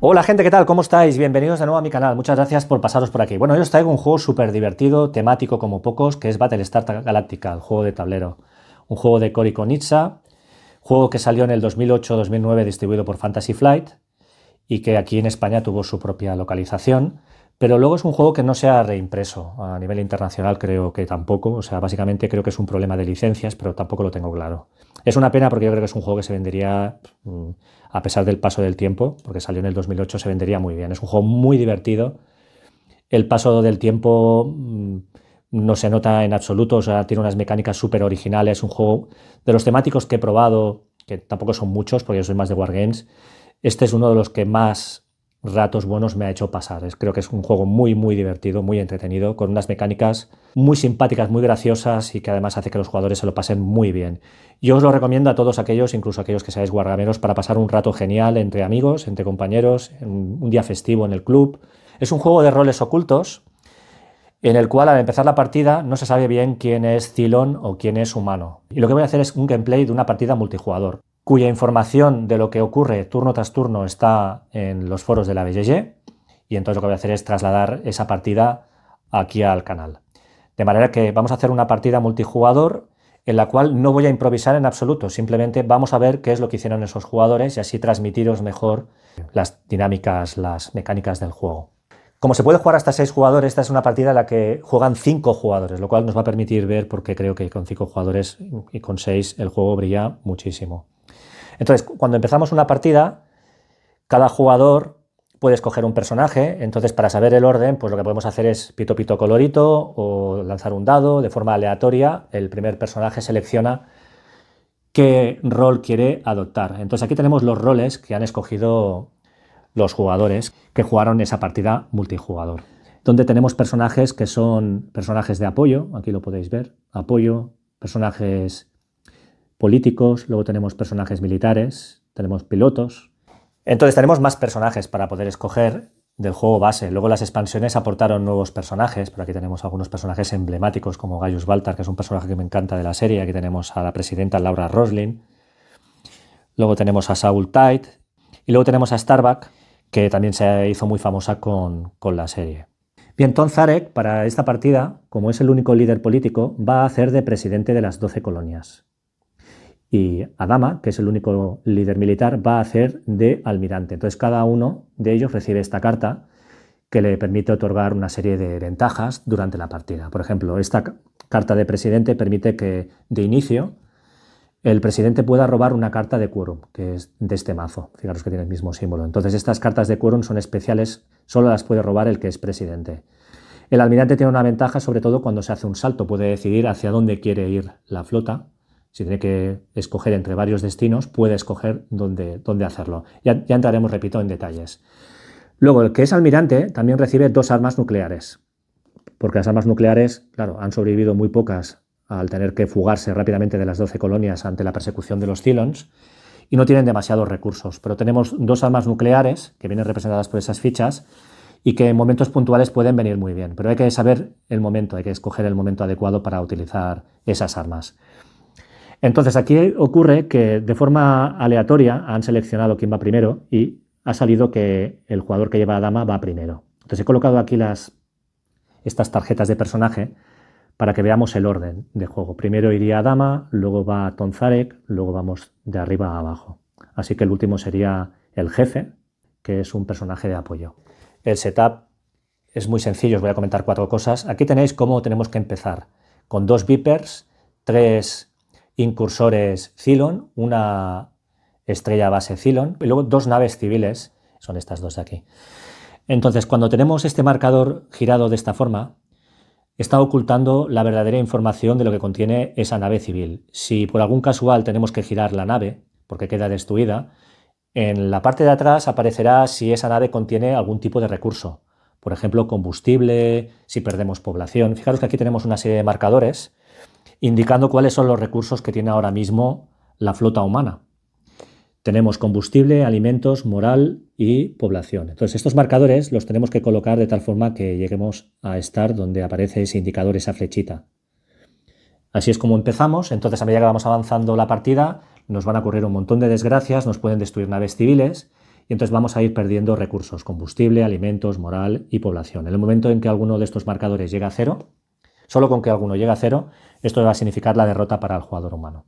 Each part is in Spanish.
Hola gente, ¿qué tal? ¿Cómo estáis? Bienvenidos de nuevo a mi canal. Muchas gracias por pasaros por aquí. Bueno, hoy os traigo un juego súper divertido, temático como pocos, que es Battlestar Galactica, el juego de tablero. Un juego de Cory Konieczka, juego que salió en el 2008-2009 distribuido por Fantasy Flight y que aquí en España tuvo su propia localización. Pero luego es un juego que no se ha reimpreso. A nivel internacional creo que tampoco. O sea, básicamente creo que es un problema de licencias, pero tampoco lo tengo claro. Es una pena porque yo creo que es un juego que se vendería, a pesar del paso del tiempo, porque salió en el 2008, se vendería muy bien. Es un juego muy divertido. El paso del tiempo no se nota en absoluto. O sea, tiene unas mecánicas súper originales. Un juego de los temáticos que he probado, que tampoco son muchos porque yo soy más de Wargames, este es uno de los que más ratos buenos me ha hecho pasar. Creo que es un juego muy divertido, muy entretenido, con unas mecánicas muy simpáticas, muy graciosas y que además hace que los jugadores se lo pasen muy bien. Yo os lo recomiendo a todos aquellos, incluso a aquellos que seáis wargameros, para pasar un rato genial entre amigos, entre compañeros, en un día festivo en el club. Es un juego de roles ocultos en el cual al empezar la partida no se sabe bien quién es Cylon o quién es humano. Y lo que voy a hacer es un gameplay de una partida multijugador, cuya información de lo que ocurre turno tras turno está en los foros de la BGG, y entonces lo que voy a hacer es trasladar esa partida aquí al canal. De manera que vamos a hacer una partida multijugador en la cual no voy a improvisar en absoluto, simplemente vamos a ver qué es lo que hicieron esos jugadores y así transmitiros mejor las dinámicas, las mecánicas del juego. Como se puede jugar hasta 6 jugadores, esta es una partida en la que juegan 5 jugadores, lo cual nos va a permitir ver por qué creo que con 5 jugadores y con 6 el juego brilla muchísimo. Entonces, cuando empezamos una partida, cada jugador puede escoger un personaje. Entonces, para saber el orden, pues lo que podemos hacer es pito pito colorito o lanzar un dado de forma aleatoria. El primer personaje selecciona qué rol quiere adoptar. Entonces, aquí tenemos los roles que han escogido los jugadores que jugaron esa partida multijugador, donde tenemos personajes que son personajes de apoyo, aquí lo podéis ver, apoyo, personajes políticos, luego tenemos personajes militares, tenemos pilotos. Entonces tenemos más personajes para poder escoger del juego base. Luego las expansiones aportaron nuevos personajes, por aquí tenemos algunos personajes emblemáticos como Gaius Baltar, que es un personaje que me encanta de la serie. Aquí tenemos a la presidenta Laura Roslin, luego tenemos a Saul Tait y luego tenemos a Starbuck, que también se hizo muy famosa con la serie. Bien, Tom Zarek, para esta partida, como es el único líder político, va a hacer de presidente de las 12 colonias. Y Adama, que es el único líder militar, va a hacer de almirante. Entonces cada uno de ellos recibe esta carta que le permite otorgar una serie de ventajas durante la partida. Por ejemplo, esta carta de presidente permite que de inicio el presidente pueda robar una carta de quórum, que es de este mazo. Fijaros que tiene el mismo símbolo. Entonces estas cartas de quórum son especiales, solo las puede robar el que es presidente. El almirante tiene una ventaja, sobre todo cuando se hace un salto, puede decidir hacia dónde quiere ir la flota. Si tiene que escoger entre varios destinos, puede escoger dónde hacerlo. Ya entraremos, repito, en detalles. Luego, el que es almirante también recibe 2 armas nucleares, porque las armas nucleares, claro, han sobrevivido muy pocas al tener que fugarse rápidamente de las 12 colonias ante la persecución de los Cylons, y no tienen demasiados recursos. Pero tenemos 2 armas nucleares, que vienen representadas por esas fichas, y que en momentos puntuales pueden venir muy bien. Pero hay que saber el momento, hay que escoger el momento adecuado para utilizar esas armas. Entonces aquí ocurre que de forma aleatoria han seleccionado quién va primero y ha salido que el jugador que lleva a dama va primero. Entonces he colocado aquí estas tarjetas de personaje para que veamos el orden de juego. Primero iría a dama, luego va Tom Zarek, luego vamos de arriba a abajo. Así que el último sería el jefe, que es un personaje de apoyo. El setup es muy sencillo, os voy a comentar 4 cosas. Aquí tenéis cómo tenemos que empezar, con 2 Vipers, 3 incursores Cylon, una estrella base Cylon y luego 2 naves civiles, son estas 2 de aquí. Entonces, cuando tenemos este marcador girado de esta forma, está ocultando la verdadera información de lo que contiene esa nave civil. Si por algún casual tenemos que girar la nave, porque queda destruida, en la parte de atrás aparecerá si esa nave contiene algún tipo de recurso. Por ejemplo, combustible, si perdemos población. Fijaros que aquí tenemos una serie de marcadores indicando cuáles son los recursos que tiene ahora mismo la flota humana. Tenemos combustible, alimentos, moral y población. Entonces estos marcadores los tenemos que colocar de tal forma que lleguemos a estar donde aparece ese indicador, esa flechita. Así es como empezamos. Entonces a medida que vamos avanzando la partida nos van a ocurrir un montón de desgracias, nos pueden destruir naves civiles y entonces vamos a ir perdiendo recursos, combustible, alimentos, moral y población. En el momento en que alguno de estos marcadores llega a cero, solo con que alguno llegue a cero, esto va a significar la derrota para el jugador humano.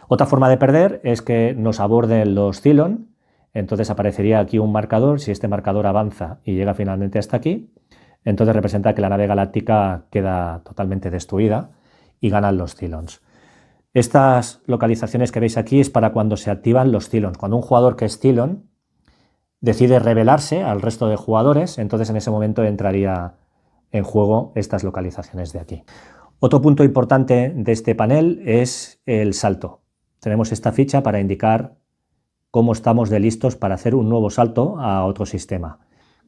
Otra forma de perder es que nos aborden los Cylon, entonces aparecería aquí un marcador. Si este marcador avanza y llega finalmente hasta aquí, entonces representa que la nave galáctica queda totalmente destruida y ganan los Cylons. Estas localizaciones que veis aquí es para cuando se activan los Cylons. Cuando un jugador que es Cylon decide rebelarse al resto de jugadores, entonces en ese momento entraría en juego estas localizaciones de aquí. Otro punto importante de este panel es el salto. Tenemos esta ficha para indicar cómo estamos de listos para hacer un nuevo salto a otro sistema.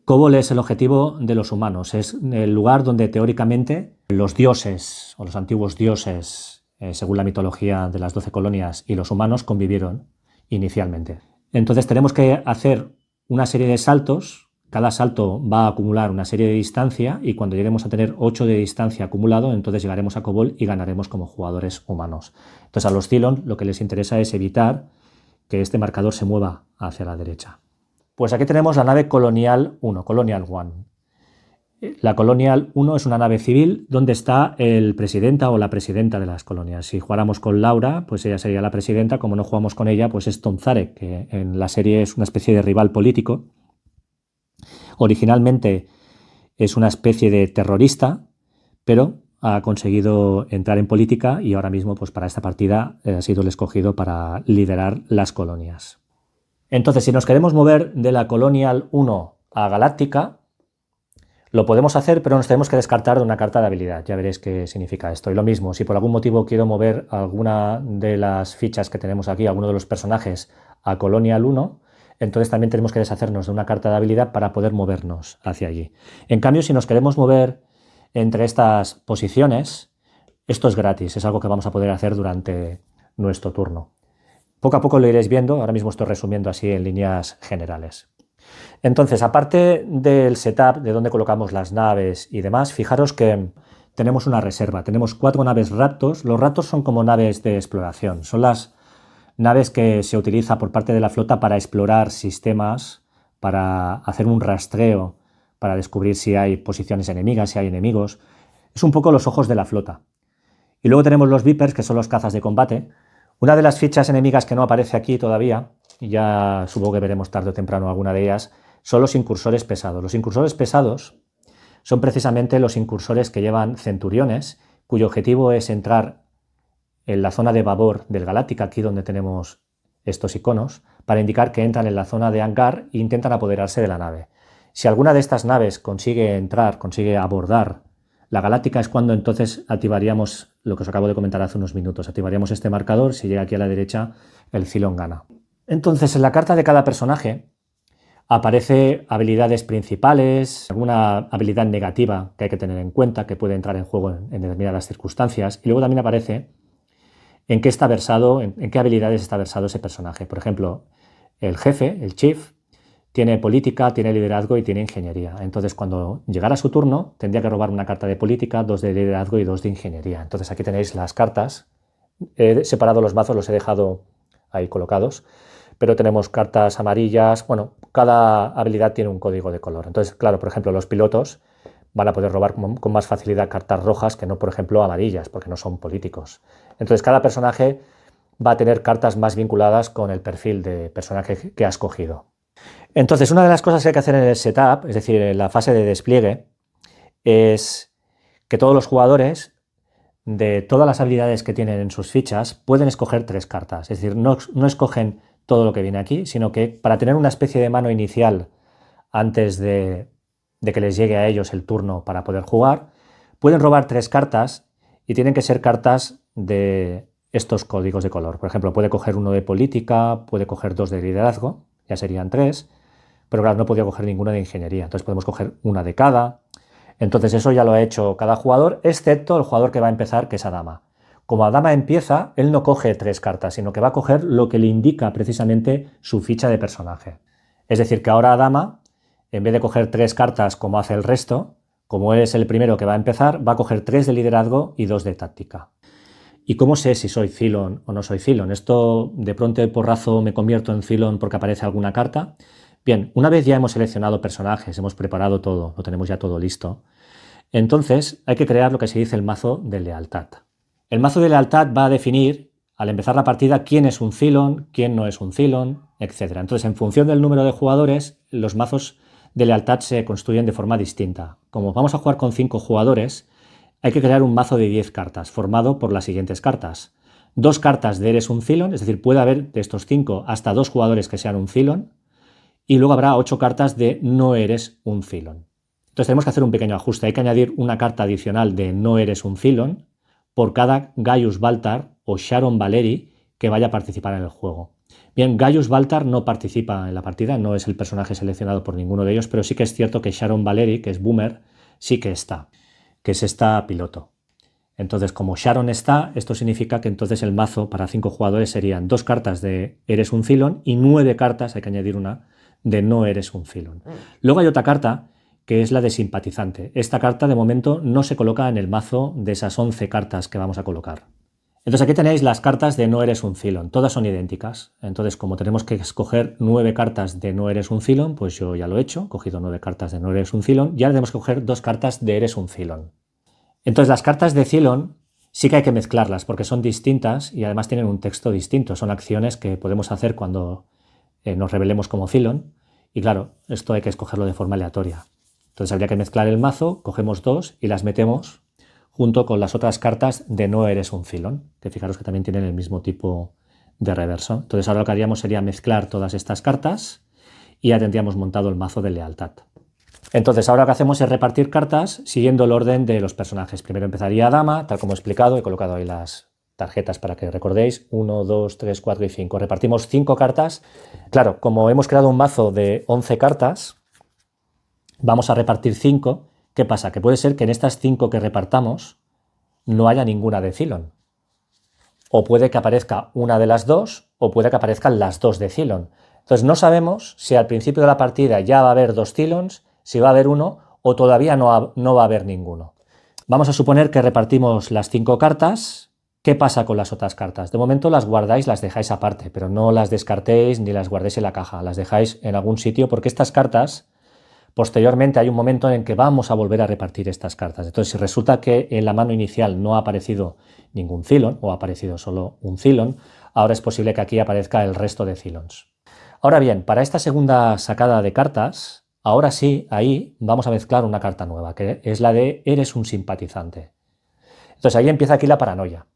Cobol es el objetivo de los humanos, es el lugar donde teóricamente los dioses o los antiguos dioses, según la mitología de las 12 colonias, y los humanos convivieron inicialmente. Entonces tenemos que hacer una serie de saltos. Cada salto va a acumular una serie de distancia y cuando lleguemos a tener 8 de distancia acumulado, entonces llegaremos a Cobol y ganaremos como jugadores humanos. Entonces a los Cylon lo que les interesa es evitar que este marcador se mueva hacia la derecha. Pues aquí tenemos la nave Colonial 1, Colonial One. La Colonial 1 es una nave civil donde está el presidenta o la presidenta de las colonias. Si jugáramos con Laura, pues ella sería la presidenta. Como no jugamos con ella, pues es Tom Zarek, que en la serie es una especie de rival político. Originalmente es una especie de terrorista, pero ha conseguido entrar en política y ahora mismo, pues para esta partida, ha sido el escogido para liderar las colonias. Entonces, si nos queremos mover de la Colonial 1 a Galáctica, lo podemos hacer, pero nos tenemos que descartar de una carta de habilidad. Ya veréis qué significa esto. Y lo mismo, si por algún motivo quiero mover alguna de las fichas que tenemos aquí, alguno de los personajes, a Colonial 1, entonces también tenemos que deshacernos de una carta de habilidad para poder movernos hacia allí. En cambio, si nos queremos mover entre estas posiciones, esto es gratis, es algo que vamos a poder hacer durante nuestro turno. Poco a poco lo iréis viendo, ahora mismo estoy resumiendo así en líneas generales. Entonces, aparte del setup, de dónde colocamos las naves y demás, fijaros que tenemos una reserva, tenemos 4 naves Raptors. Los Raptors son como naves de exploración, son las naves que se utiliza por parte de la flota para explorar sistemas, para hacer un rastreo, para descubrir si hay posiciones enemigas, si hay enemigos. Es un poco los ojos de la flota. Y luego tenemos los Vipers, que son los cazas de combate. Una de las fichas enemigas que no aparece aquí todavía, y ya supongo que veremos tarde o temprano alguna de ellas, son los incursores pesados. Los incursores pesados son precisamente los incursores que llevan centuriones, cuyo objetivo es entrar en la zona de babor del Galáctica, aquí donde tenemos estos iconos, para indicar que entran en la zona de hangar e intentan apoderarse de la nave. Si alguna de estas naves consigue entrar, consigue abordar la Galáctica, es cuando entonces activaríamos lo que os acabo de comentar hace unos minutos. Activaríamos este marcador, si llega aquí a la derecha, el Cylon gana. Entonces, en la carta de cada personaje aparece habilidades principales, alguna habilidad negativa que hay que tener en cuenta, que puede entrar en juego en determinadas circunstancias, y luego también aparece en qué está versado, en qué habilidades está versado ese personaje. Por ejemplo, el jefe, el chief, tiene política, tiene liderazgo y tiene ingeniería. Entonces, cuando llegara su turno, tendría que robar una carta de política, 2 de liderazgo y 2 de ingeniería. Entonces, aquí tenéis las cartas. He separado los mazos, los he dejado ahí colocados, pero tenemos cartas amarillas. Bueno, cada habilidad tiene un código de color. Entonces, claro, por ejemplo, los pilotos van a poder robar con más facilidad cartas rojas que no, por ejemplo, amarillas, porque no son políticos. Entonces, cada personaje va a tener cartas más vinculadas con el perfil de personaje que ha escogido. Entonces, una de las cosas que hay que hacer en el setup, es decir, en la fase de despliegue, es que todos los jugadores, de todas las habilidades que tienen en sus fichas, pueden escoger 3 cartas. Es decir, no escogen todo lo que viene aquí, sino que para tener una especie de mano inicial antes de que les llegue a ellos el turno para poder jugar, pueden robar 3 cartas y tienen que ser cartas de estos códigos de color. Por ejemplo, puede coger 1 de política, puede coger 2 de liderazgo, ya serían 3, pero claro, no podía coger ninguna de ingeniería, entonces podemos coger una de cada. Entonces eso ya lo ha hecho cada jugador, excepto el jugador que va a empezar, que es Adama. Como Adama empieza, él no coge 3 cartas, sino que va a coger lo que le indica precisamente su ficha de personaje. Es decir, que ahora Adama, en vez de coger 3 cartas como hace el resto, como él es el primero que va a empezar, va a coger 3 de liderazgo y 2 de táctica. ¿Y cómo sé si soy Cylon o no soy Cylon? ¿Esto de pronto y porrazo me convierto en Cylon porque aparece alguna carta? Bien, una vez ya hemos seleccionado personajes, hemos preparado todo, lo tenemos ya todo listo, entonces hay que crear lo que se dice el mazo de lealtad. El mazo de lealtad va a definir, al empezar la partida, quién es un Cylon, quién no es un Cylon, etc. Entonces, en función del número de jugadores, los mazos de lealtad se construyen de forma distinta. Como vamos a jugar con 5 jugadores, hay que crear un mazo de 10 cartas, formado por las siguientes cartas. 2 cartas de eres un Cylon, es decir, puede haber de estos 5 hasta 2 jugadores que sean un Cylon, y luego habrá 8 cartas de no eres un Cylon. Entonces tenemos que hacer un pequeño ajuste. Hay que añadir una carta adicional de no eres un Cylon por cada Gaius Baltar o Sharon Valerii que vaya a participar en el juego. Bien, Gaius Baltar no participa en la partida, no es el personaje seleccionado por ninguno de ellos, pero sí que es cierto que Sharon Valerii, que es Boomer, sí que está, que es esta piloto. Entonces, como Sharon está, esto significa que entonces el mazo para 5 jugadores serían 2 cartas de eres un Cylon y 9 cartas, hay que añadir una, de no eres un Cylon. Luego hay otra carta que es la de simpatizante. Esta carta de momento no se coloca en el mazo de esas 11 cartas que vamos a colocar. Entonces aquí tenéis las cartas de no eres un Cylon, todas son idénticas. Entonces como tenemos que escoger 9 cartas de no eres un Cylon, pues yo ya lo he hecho, he cogido 9 cartas de no eres un Cylon y ahora tenemos que coger 2 cartas de eres un Cylon. Entonces las cartas de Cylon sí que hay que mezclarlas porque son distintas y además tienen un texto distinto, son acciones que podemos hacer cuando nos revelemos como Cylon y claro, esto hay que escogerlo de forma aleatoria. Entonces habría que mezclar el mazo, cogemos 2 y las metemos junto con las otras cartas de no eres un Cylon, que fijaros que también tienen el mismo tipo de reverso. Entonces ahora lo que haríamos sería mezclar todas estas cartas y ya tendríamos montado el mazo de lealtad. Entonces ahora lo que hacemos es repartir cartas siguiendo el orden de los personajes. Primero empezaría Dama, tal como he explicado, he colocado ahí las tarjetas para que recordéis, 1, 2, 3, 4 y 5. Repartimos 5 cartas. Claro, como hemos creado un mazo de 11 cartas, vamos a repartir 5. ¿Qué pasa? Que puede ser que en estas 5 que repartamos no haya ninguna de Cylon. O puede que aparezca una de las dos, o puede que aparezcan las dos de Cylon. Entonces no sabemos si al principio de la partida ya va a haber 2 Cylons, si va a haber uno, o todavía no va a haber ninguno. Vamos a suponer que repartimos las 5 cartas. ¿Qué pasa con las otras cartas? De momento las guardáis, las dejáis aparte, pero no las descartéis ni las guardéis en la caja. Las dejáis en algún sitio porque estas cartas, posteriormente hay un momento en que vamos a volver a repartir estas cartas. Entonces, si resulta que en la mano inicial no ha aparecido ningún Cylon o ha aparecido solo un Cylon, ahora es posible que aquí aparezca el resto de Cylons. Ahora bien, para esta segunda sacada de cartas, ahora sí, ahí vamos a mezclar una carta nueva, que es la de eres un simpatizante. Entonces ahí empieza aquí la paranoia.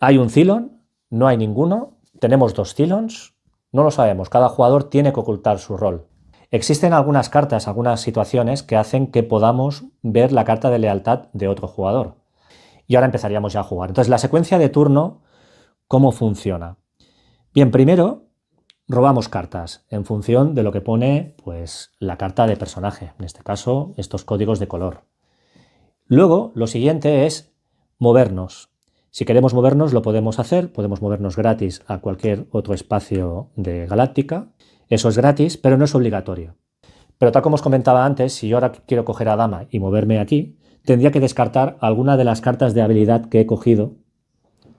Hay un Cylon, no hay ninguno, tenemos 2 Cylons, no lo sabemos, cada jugador tiene que ocultar su rol. Existen algunas cartas, algunas situaciones que hacen que podamos ver la carta de lealtad de otro jugador. Y ahora empezaríamos ya a jugar. Entonces la secuencia de turno, ¿cómo funciona? Bien, primero robamos cartas en función de lo que pone pues, la carta de personaje, en este caso estos códigos de color. Luego lo siguiente es movernos. Si queremos movernos lo podemos hacer, podemos movernos gratis a cualquier otro espacio de Galáctica. Eso es gratis, pero no es obligatorio. Pero tal como os comentaba antes, si yo ahora quiero coger a Dama y moverme aquí, tendría que descartar alguna de las cartas de habilidad que he cogido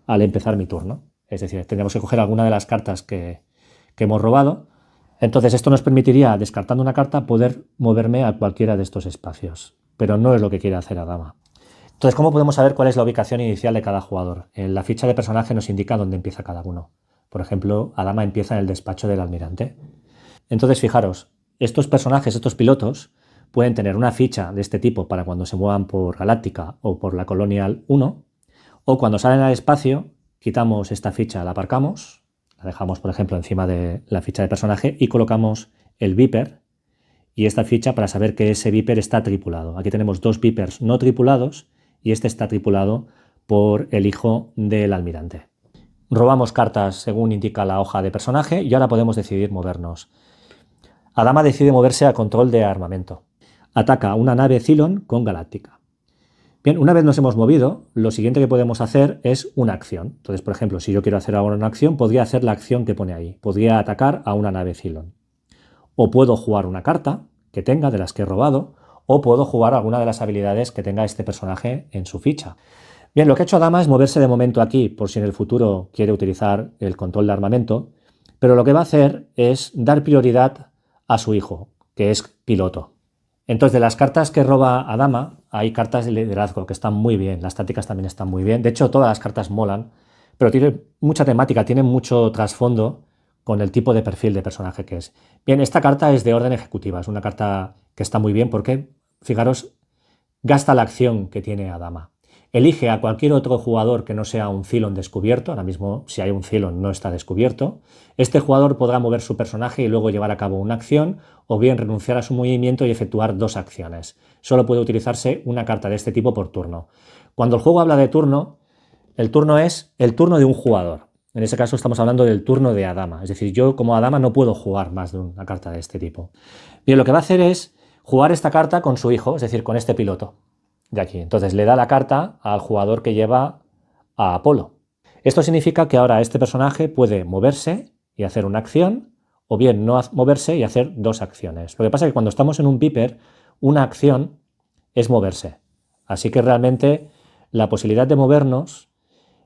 al empezar mi turno. Es decir, tendríamos que coger alguna de las cartas que hemos robado. Entonces esto nos permitiría, descartando una carta, poder moverme a cualquiera de estos espacios. Pero no es lo que quiere hacer a Dama. Entonces, ¿cómo podemos saber cuál es la ubicación inicial de cada jugador? En la ficha de personaje nos indica dónde empieza cada uno. Por ejemplo, Adama empieza en el despacho del almirante. Entonces, fijaros, estos personajes, estos pilotos, pueden tener una ficha de este tipo para cuando se muevan por Galáctica o por la Colonial 1, o cuando salen al espacio, quitamos esta ficha, la aparcamos, la dejamos, por ejemplo, encima de la ficha de personaje y colocamos el Viper y esta ficha para saber que ese Viper está tripulado. Aquí tenemos 2 Vipers no tripulados y este está tripulado por el hijo del almirante. Robamos cartas según indica la hoja de personaje y ahora podemos decidir movernos. Adama decide moverse a control de armamento. Ataca una nave Cylon con Galáctica. Bien, una vez nos hemos movido, lo siguiente que podemos hacer es una acción. Entonces, por ejemplo, si yo quiero hacer ahora una acción, podría hacer la acción que pone ahí. Podría atacar a una nave Cylon. O puedo jugar una carta que tenga de las que he robado, o puedo jugar alguna de las habilidades que tenga este personaje en su ficha. Bien, lo que ha hecho Adama es moverse de momento aquí, por si en el futuro quiere utilizar el control de armamento, pero lo que va a hacer es dar prioridad a su hijo, que es piloto. Entonces, de las cartas que roba Adama, hay cartas de liderazgo que están muy bien, las tácticas también están muy bien. De hecho, todas las cartas molan, pero tiene mucha temática, tiene mucho trasfondo con el tipo de perfil de personaje que es. Bien, esta carta es de orden ejecutiva, es una carta que está muy bien porque, fijaros, gasta la acción que tiene Adama. Elige a cualquier otro jugador que no sea un Cylon descubierto. Ahora mismo, si hay un Cylon, no está descubierto. Este jugador podrá mover su personaje y luego llevar a cabo una acción, o bien renunciar a su movimiento y efectuar dos acciones. Solo puede utilizarse una carta de este tipo por turno. Cuando el juego habla de turno, el turno es el turno de un jugador. En ese caso estamos hablando del turno de Adama. Es decir, yo como Adama no puedo jugar más de una carta de este tipo. Bien, lo que va a hacer es jugar esta carta con su hijo, es decir, con este piloto de aquí. Entonces le da la carta al jugador que lleva a Apolo. Esto significa que ahora este personaje puede moverse y hacer una acción, o bien no moverse y hacer dos acciones. Lo que pasa es que cuando estamos en un Viper, una acción es moverse. Así que realmente la posibilidad de movernos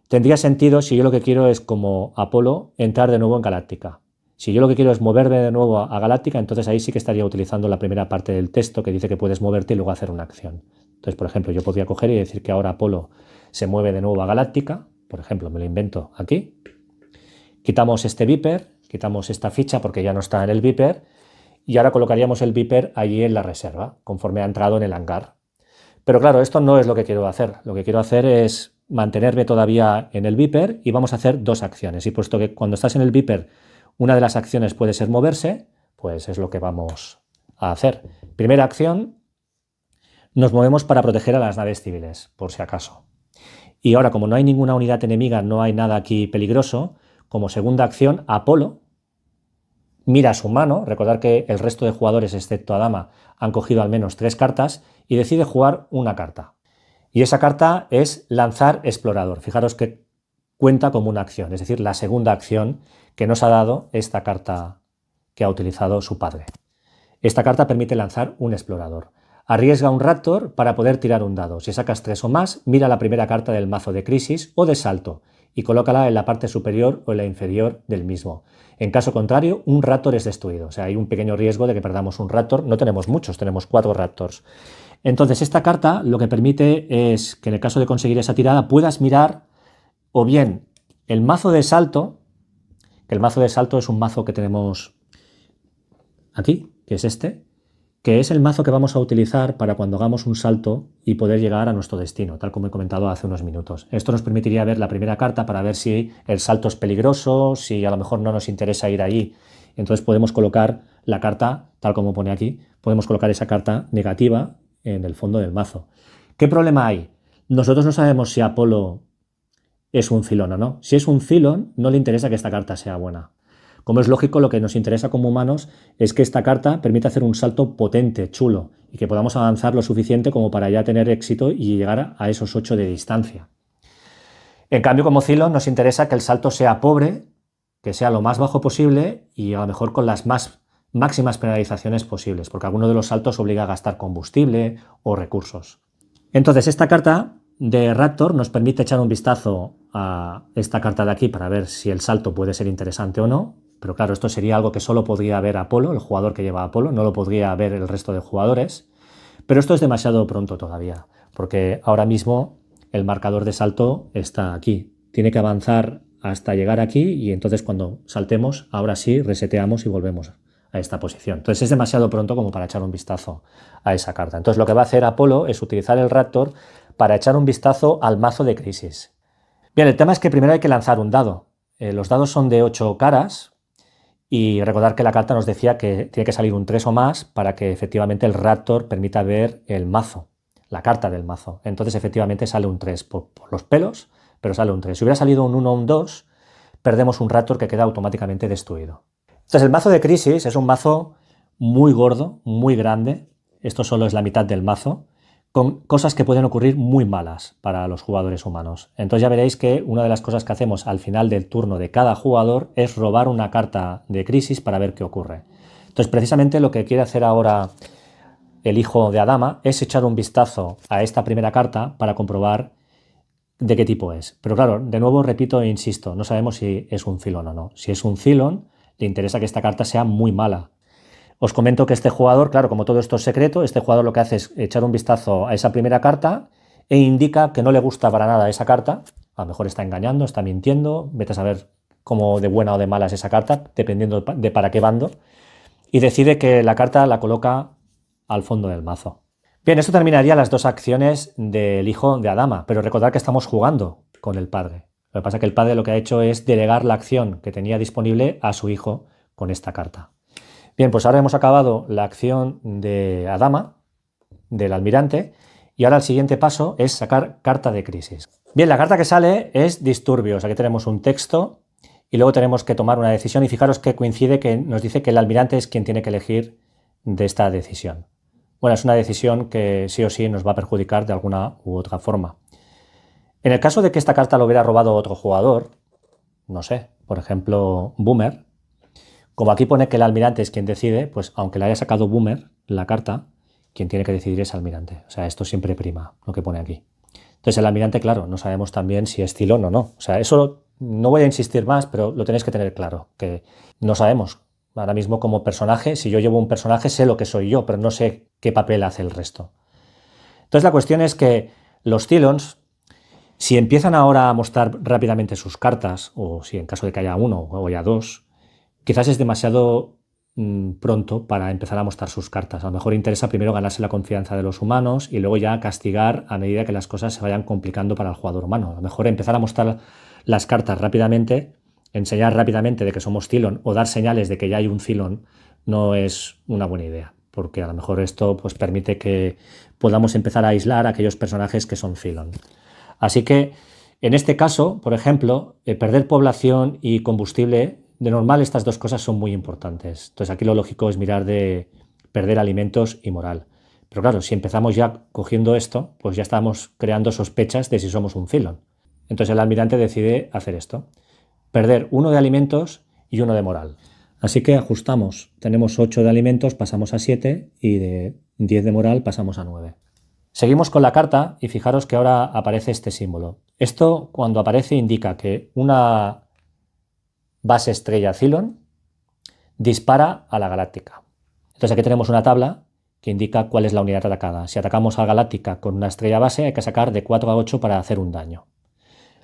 tendría sentido si yo lo que quiero es, como Apolo, entrar de nuevo en Galáctica. Si yo lo que quiero es moverme de nuevo a Galáctica, entonces ahí sí que estaría utilizando la primera parte del texto que dice que puedes moverte y luego hacer una acción. Entonces, por ejemplo, yo podría coger y decir que ahora Apolo se mueve de nuevo a Galáctica. Por ejemplo, me lo invento aquí. Quitamos este Viper, quitamos esta ficha porque ya no está en el Viper, y ahora colocaríamos el Viper allí en la reserva, conforme ha entrado en el hangar. Pero claro, esto no es lo que quiero hacer. Lo que quiero hacer es mantenerme todavía en el Viper y vamos a hacer dos acciones. Y puesto que cuando estás en el Viper una de las acciones puede ser moverse, pues es lo que vamos a hacer. Primera acción, nos movemos para proteger a las naves civiles, por si acaso. Y ahora, como no hay ninguna unidad enemiga, no hay nada aquí peligroso, como segunda acción, Apolo mira su mano, recordar que el resto de jugadores, excepto Adama, han cogido al menos 3 cartas, y decide jugar una carta. Y esa carta es lanzar explorador. Fijaros que cuenta como una acción, es decir, la segunda acción que nos ha dado esta carta que ha utilizado su padre. Esta carta permite lanzar un explorador. Arriesga un Raptor para poder tirar un dado. Si sacas 3 o más, mira la primera carta del mazo de crisis o de salto y colócala en la parte superior o en la inferior del mismo. En caso contrario, un Raptor es destruido. O sea, hay un pequeño riesgo de que perdamos un Raptor. No tenemos muchos, tenemos 4 Raptors. Entonces, esta carta lo que permite es que en el caso de conseguir esa tirada puedas mirar o bien el mazo de salto, que el mazo de salto es un mazo que tenemos aquí, que es este, que es el mazo que vamos a utilizar para cuando hagamos un salto y poder llegar a nuestro destino, tal como he comentado hace unos minutos. Esto nos permitiría ver la primera carta para ver si el salto es peligroso, si a lo mejor no nos interesa ir ahí. Entonces podemos colocar la carta, tal como pone aquí, podemos colocar esa carta negativa en el fondo del mazo. ¿Qué problema hay? Nosotros no sabemos si Apolo es un Cylon o no. Si es un Cylon, no le interesa que esta carta sea buena. Como es lógico, lo que nos interesa como humanos es que esta carta permita hacer un salto potente, chulo, y que podamos avanzar lo suficiente como para ya tener éxito y llegar a esos 8 de distancia. En cambio, como Cylon, nos interesa que el salto sea pobre, que sea lo más bajo posible y a lo mejor con las máximas penalizaciones posibles, porque alguno de los saltos obliga a gastar combustible o recursos. Entonces, esta carta de Raptor nos permite echar un vistazo a esta carta de aquí para ver si el salto puede ser interesante o no. Pero claro, esto sería algo que solo podría ver Apolo, el jugador que lleva a Apolo, no lo podría ver el resto de jugadores. Pero esto es demasiado pronto todavía, porque ahora mismo el marcador de salto está aquí. Tiene que avanzar hasta llegar aquí y entonces cuando saltemos, ahora sí, reseteamos y volvemos a esta posición. Entonces es demasiado pronto como para echar un vistazo a esa carta. Entonces lo que va a hacer Apolo es utilizar el Raptor para echar un vistazo al mazo de crisis. Bien, el tema es que primero hay que lanzar un dado. Los dados son de 8 caras. Y recordar que la carta nos decía que tiene que salir un 3 o más para que efectivamente el Raptor permita ver el mazo, la carta del mazo. Entonces efectivamente sale un 3 por los pelos, pero sale un 3. Si hubiera salido un 1 o un 2, perdemos un Raptor que queda automáticamente destruido. Entonces el mazo de crisis es un mazo muy gordo, muy grande. Esto solo es la mitad del mazo, con cosas que pueden ocurrir muy malas para los jugadores humanos. Entonces ya veréis que una de las cosas que hacemos al final del turno de cada jugador es robar una carta de crisis para ver qué ocurre. Entonces precisamente lo que quiere hacer ahora el hijo de Adama es echar un vistazo a esta primera carta para comprobar de qué tipo es. Pero claro, de nuevo repito e insisto, no sabemos si es un Cylon o no. Si es un Cylon, le interesa que esta carta sea muy mala. Os comento que este jugador, claro, como todo esto es secreto, este jugador lo que hace es echar un vistazo a esa primera carta e indica que no le gusta para nada esa carta. A lo mejor está engañando, está mintiendo, vete a saber cómo de buena o de mala es esa carta, dependiendo de para qué bando, y decide que la carta la coloca al fondo del mazo. Bien, esto terminaría las dos acciones del hijo de Adama, pero recordad que estamos jugando con el padre. Lo que pasa es que el padre lo que ha hecho es delegar la acción que tenía disponible a su hijo con esta carta. Bien, pues ahora hemos acabado la acción de Adama, del almirante, y ahora el siguiente paso es sacar carta de crisis. Bien, la carta que sale es disturbios. Aquí tenemos un texto y luego tenemos que tomar una decisión y fijaros que coincide que nos dice que el almirante es quien tiene que elegir de esta decisión. Bueno, es una decisión que sí o sí nos va a perjudicar de alguna u otra forma. En el caso de que esta carta lo hubiera robado otro jugador, no sé, por ejemplo, Boomer, como aquí pone que el almirante es quien decide, pues aunque le haya sacado Boomer la carta, quien tiene que decidir es el almirante. O sea, esto siempre prima, lo que pone aquí. Entonces el almirante, claro, no sabemos también si es Cylon o no. O sea, eso no voy a insistir más, pero lo tenéis que tener claro, que no sabemos. Ahora mismo como personaje, si yo llevo un personaje sé lo que soy yo, pero no sé qué papel hace el resto. Entonces la cuestión es que los Cylons, si empiezan ahora a mostrar rápidamente sus cartas, o si en caso de que haya uno o haya dos, quizás es demasiado pronto para empezar a mostrar sus cartas. A lo mejor interesa primero ganarse la confianza de los humanos y luego ya castigar a medida que las cosas se vayan complicando para el jugador humano. A lo mejor empezar a mostrar las cartas rápidamente, enseñar rápidamente de que somos Cylon o dar señales de que ya hay un Cylon no es una buena idea, porque a lo mejor esto pues, permite que podamos empezar a aislar a aquellos personajes que son Cylon. Así que en este caso, por ejemplo, perder población y combustible, de normal estas dos cosas son muy importantes. Entonces aquí lo lógico es mirar de perder alimentos y moral. Pero claro, si empezamos ya cogiendo esto, pues ya estamos creando sospechas de si somos un Cylon. Entonces el almirante decide hacer esto. Perder uno de alimentos y uno de moral. Así que ajustamos. Tenemos 8 de alimentos, pasamos a 7 y de 10 de moral pasamos a 9. Seguimos con la carta y fijaros que ahora aparece este símbolo. Esto cuando aparece indica que una base estrella Cylon dispara a la galáctica. Entonces aquí tenemos una tabla que indica cuál es la unidad atacada. Si atacamos a galáctica con una estrella base hay que sacar de 4 a 8 para hacer un daño.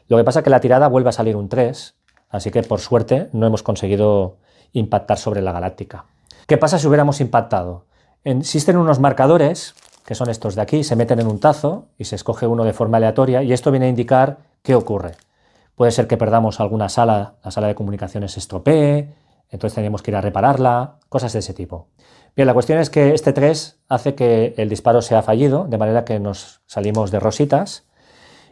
Lo que pasa es que la tirada vuelve a salir un 3, así que por suerte no hemos conseguido impactar sobre la galáctica. ¿Qué pasa si hubiéramos impactado? Existen unos marcadores, que son estos de aquí, se meten en un tazo y se escoge uno de forma aleatoria y esto viene a indicar qué ocurre. Puede ser que perdamos alguna sala, la sala de comunicaciones se estropee, entonces tenemos que ir a repararla, cosas de ese tipo. Bien, la cuestión es que este 3 hace que el disparo sea fallido, de manera que nos salimos de rositas.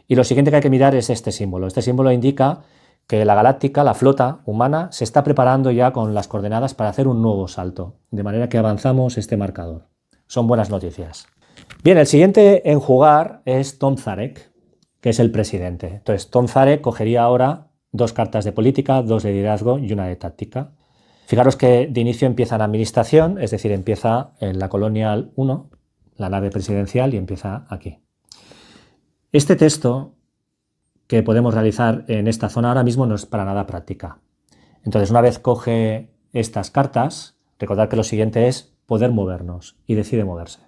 Y lo siguiente que hay que mirar es este símbolo. Este símbolo indica que la galáctica, la flota humana, se está preparando ya con las coordenadas para hacer un nuevo salto, de manera que avanzamos este marcador. Son buenas noticias. Bien, el siguiente en jugar es Tom Zarek, que es el presidente. Entonces, Tom Zarek cogería ahora 2 cartas de política, 2 de liderazgo y una de táctica. Fijaros que de inicio empieza en administración, es decir, empieza en la Colonial 1, la nave presidencial, y empieza aquí. Este texto que podemos realizar en esta zona ahora mismo no es para nada práctica. Entonces, una vez coge estas cartas, recordad que lo siguiente es poder movernos, y decide moverse.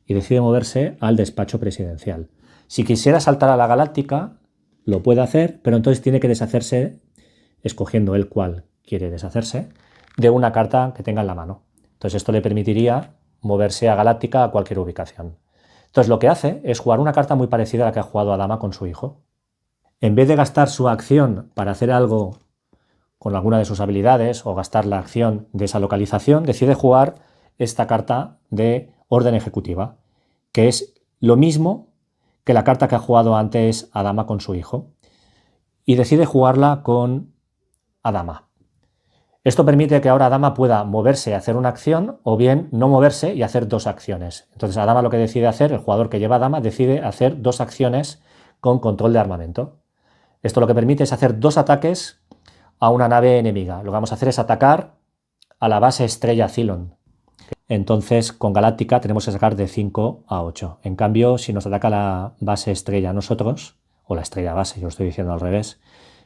Y decide moverse al despacho presidencial. Si quisiera saltar a la galáctica, lo puede hacer, pero entonces tiene que deshacerse, escogiendo el cual quiere deshacerse, de una carta que tenga en la mano. Entonces esto le permitiría moverse a galáctica a cualquier ubicación. Entonces lo que hace es jugar una carta muy parecida a la que ha jugado Adama con su hijo. En vez de gastar su acción para hacer algo con alguna de sus habilidades o gastar la acción de esa localización, decide jugar esta carta de orden ejecutiva, que es lo mismo que la carta que ha jugado antes Adama con su hijo, y decide jugarla con Adama. Esto permite que ahora Adama pueda moverse y hacer una acción, o bien no moverse y hacer 2 acciones. Entonces Adama lo que decide hacer, el jugador que lleva a Adama, decide hacer 2 acciones con control de armamento. Esto lo que permite es hacer 2 ataques a una nave enemiga. Lo que vamos a hacer es atacar a la base estrella Cylon. Entonces, con Galáctica tenemos que sacar de 5 a 8. En cambio, si nos ataca la base estrella a nosotros, o la estrella base, yo lo estoy diciendo al revés,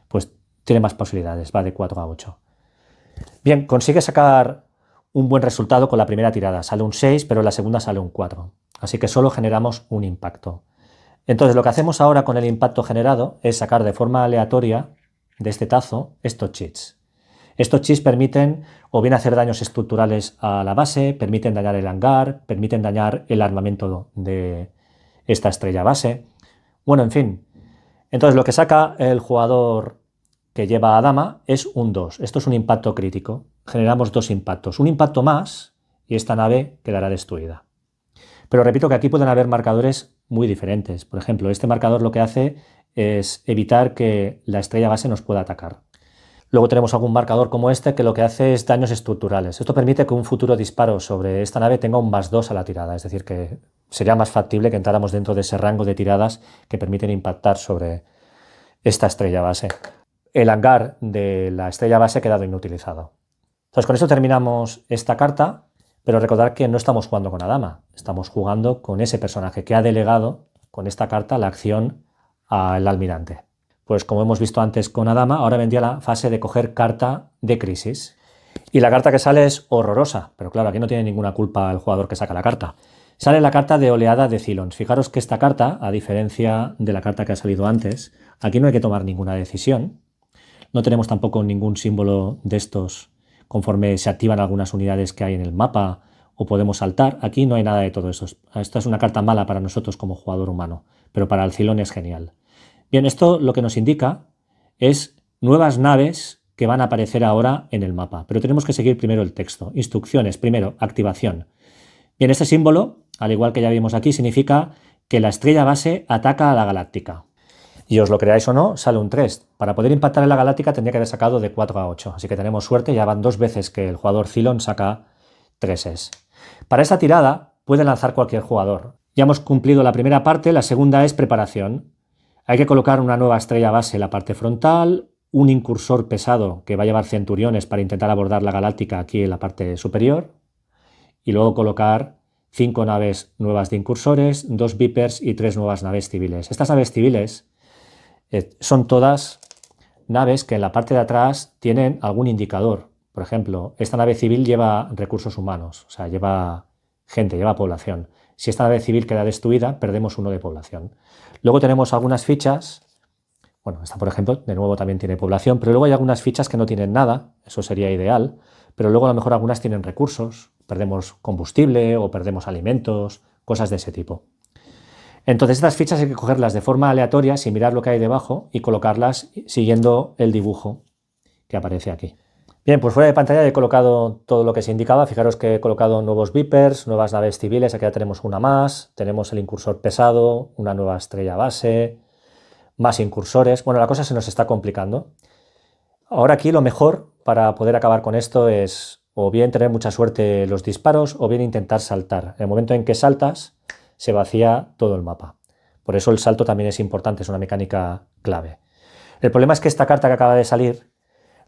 pues tiene más posibilidades, va de 4 a 8. Bien, consigue sacar un buen resultado con la primera tirada. Sale un 6, pero en la segunda sale un 4. Así que solo generamos un impacto. Entonces lo que hacemos ahora con el impacto generado es sacar de forma aleatoria de este tazo estos cheats. Estos cheats permiten o bien hacer daños estructurales a la base, permiten dañar el hangar, permiten dañar el armamento de esta estrella base. Bueno, en fin. Entonces lo que saca el jugador que lleva a dama es un 2. Esto es un impacto crítico. Generamos 2 impactos. Un impacto más y esta nave quedará destruida. Pero repito que aquí pueden haber marcadores muy diferentes. Por ejemplo, este marcador lo que hace es evitar que la estrella base nos pueda atacar. Luego tenemos algún marcador como este que lo que hace es daños estructurales. Esto permite que un futuro disparo sobre esta nave tenga un +2 a la tirada. Es decir, que sería más factible que entráramos dentro de ese rango de tiradas que permiten impactar sobre esta estrella base. El hangar de la estrella base ha quedado inutilizado. Entonces con esto terminamos esta carta, pero recordad que no estamos jugando con Adama, estamos jugando con ese personaje que ha delegado con esta carta la acción al almirante. Pues como hemos visto antes con Adama, ahora vendría la fase de coger carta de crisis. Y la carta que sale es horrorosa, pero claro, aquí no tiene ninguna culpa el jugador que saca la carta. Sale la carta de oleada de Cylons. Fijaros que esta carta, a diferencia de la carta que ha salido antes, aquí no hay que tomar ninguna decisión. No tenemos tampoco ningún símbolo de estos conforme se activan algunas unidades que hay en el mapa o podemos saltar. Aquí no hay nada de todo eso. Esta es una carta mala para nosotros como jugador humano, pero para el Cylon es genial. Bien, esto lo que nos indica es nuevas naves que van a aparecer ahora en el mapa, pero tenemos que seguir primero el texto. Instrucciones, primero, activación. Bien, este símbolo, al igual que ya vimos aquí, significa que la estrella base ataca a la galáctica. Y os lo creáis o no, sale un 3. Para poder impactar en la galáctica tendría que haber sacado de 4 a 8. Así que tenemos suerte, ya van 2 veces que el jugador Cylon saca 3s. Para esta tirada puede lanzar cualquier jugador. Ya hemos cumplido la primera parte, la segunda es preparación. Hay que colocar una nueva estrella base en la parte frontal, un incursor pesado que va a llevar centuriones para intentar abordar la galáctica aquí en la parte superior, y luego colocar 5 naves nuevas de incursores, 2 Vipers y 3 nuevas naves civiles. Estas naves civiles son todas naves que en la parte de atrás tienen algún indicador. Por ejemplo, esta nave civil lleva recursos humanos, o sea, lleva gente, lleva población. Si esta nave civil queda destruida, perdemos 1 de población. Luego tenemos algunas fichas, bueno, esta por ejemplo, de nuevo también tiene población, pero luego hay algunas fichas que no tienen nada, eso sería ideal, pero luego a lo mejor algunas tienen recursos, perdemos combustible o perdemos alimentos, cosas de ese tipo. Entonces estas fichas hay que cogerlas de forma aleatoria sin mirar lo que hay debajo y colocarlas siguiendo el dibujo que aparece aquí. Bien, pues fuera de pantalla he colocado todo lo que se indicaba. Fijaros que he colocado nuevos Vipers, nuevas naves civiles, aquí ya tenemos una más, tenemos el incursor pesado, una nueva estrella base, más incursores. Bueno, la cosa se nos está complicando. Ahora aquí lo mejor para poder acabar con esto es o bien tener mucha suerte en los disparos o bien intentar saltar. En el momento en que saltas se vacía todo el mapa. Por eso el salto también es importante, es una mecánica clave. El problema es que esta carta que acaba de salir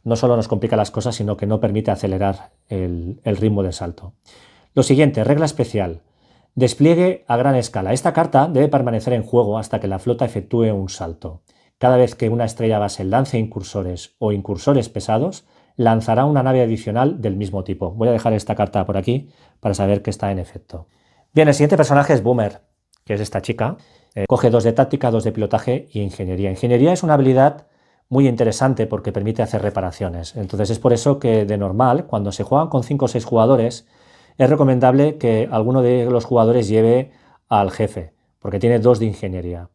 no solo nos complica las cosas, sino que no permite acelerar el ritmo del salto. Lo siguiente, regla especial. Despliegue a gran escala. Esta carta debe permanecer en juego hasta que la flota efectúe un salto. Cada vez que una estrella base lance incursores o incursores pesados, lanzará una nave adicional del mismo tipo. Voy a dejar esta carta por aquí para saber que está en efecto. Bien, el siguiente personaje es Boomer, que es esta chica. Coge 2 de táctica, 2 de pilotaje y ingeniería. Ingeniería es una habilidad muy interesante porque permite hacer reparaciones. Entonces es por eso que de normal, cuando se juegan con 5 o 6 jugadores, es recomendable que alguno de los jugadores lleve al jefe, porque tiene 2 de ingeniería.